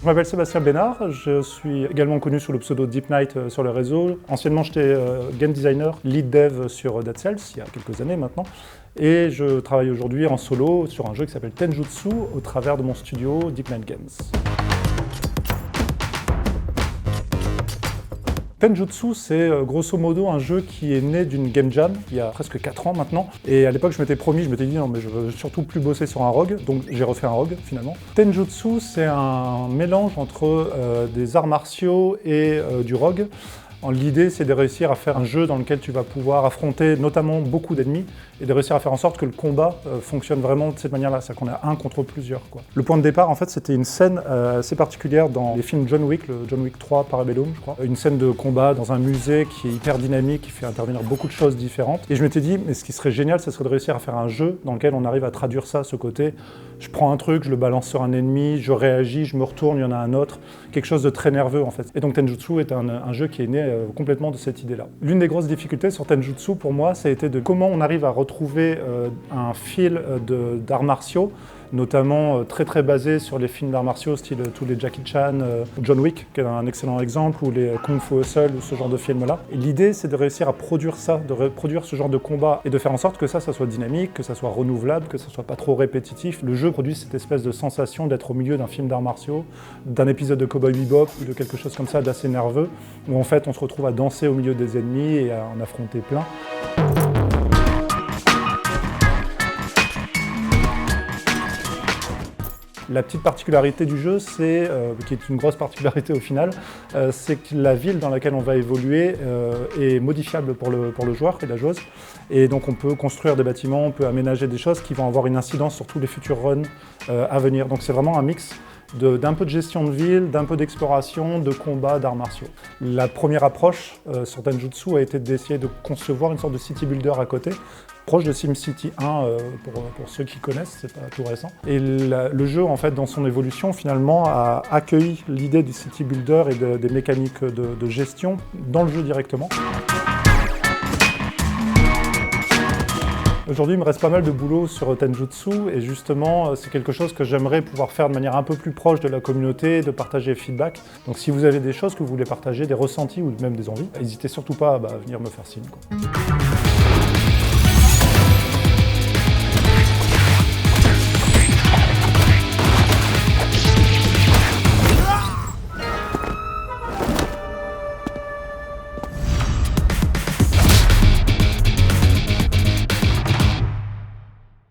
Je m'appelle Sébastien Bénard, je suis également connu sous le pseudo Deep Night sur le réseau. Anciennement, j'étais game designer, lead dev sur Dead Cells, il y a quelques années maintenant. Et je travaille aujourd'hui en solo sur un jeu qui s'appelle Tenjutsu au travers de mon studio Deep Night Games. Tenjutsu, c'est grosso modo un jeu qui est né d'une game jam il y a presque 4 ans maintenant. Et à l'époque, je m'étais dit non mais je veux surtout plus bosser sur un rogue, donc j'ai refait un rogue finalement. Tenjutsu, c'est un mélange entre des arts martiaux et du rogue. L'idée, c'est de réussir à faire un jeu dans lequel tu vas pouvoir affronter notamment beaucoup d'ennemis et de réussir à faire en sorte que le combat fonctionne vraiment de cette manière-là, c'est-à-dire qu'on a un contre plusieurs, quoi. Le point de départ, en fait, c'était une scène assez particulière dans les films John Wick, le John Wick 3 Parabellum, je crois. Une scène de combat dans un musée qui est hyper dynamique, qui fait intervenir beaucoup de choses différentes. Et je m'étais dit, mais ce qui serait génial, ce serait de réussir à faire un jeu dans lequel on arrive à traduire ça, ce côté. Je prends un truc, je le balance sur un ennemi, je réagis, je me retourne, il y en a un autre. Quelque chose de très nerveux, en fait. Et donc Tenjutsu est un jeu qui est né complètement de cette idée-là. L'une des grosses difficultés sur Tenjutsu, pour moi, ça a été de comment on arrive à retrouver un fil d'arts martiaux, notamment très basé sur les films d'arts martiaux, style tous les Jackie Chan, John Wick, qui est un excellent exemple, ou les Kung Fu Hustle, ou ce genre de films-là. Et l'idée, c'est de réussir à produire ça, de reproduire ce genre de combat, et de faire en sorte que ça soit dynamique, que ça soit renouvelable, que ça soit pas trop répétitif. Le jeu produit cette espèce de sensation d'être au milieu d'un film d'arts martiaux, d'un épisode de Cowboy Bebop, ou de quelque chose comme ça d'assez nerveux, où en fait on se retrouve à danser au milieu des ennemis et à en affronter plein. La petite particularité du jeu, qui est une grosse particularité au final, c'est que la ville dans laquelle on va évoluer est modifiable pour le joueur et la joueuse. Et donc on peut construire des bâtiments, on peut aménager des choses qui vont avoir une incidence sur tous les futurs runs à venir. Donc c'est vraiment un mix d'un peu de gestion de ville, d'un peu d'exploration, de combat, d'arts martiaux. La première approche sur Tenjutsu a été d'essayer de concevoir une sorte de city builder à côté, proche de SimCity 1 pour ceux qui connaissent, c'est pas tout récent. Et le jeu, en fait, dans son évolution, finalement, a accueilli l'idée du city builder et des mécaniques de gestion dans le jeu directement. Aujourd'hui, il me reste pas mal de boulot sur Tenjutsu et justement, c'est quelque chose que j'aimerais pouvoir faire de manière un peu plus proche de la communauté, de partager les feedbacks. Donc si vous avez des choses que vous voulez partager, des ressentis ou même des envies, n'hésitez surtout pas à venir me faire signe, quoi.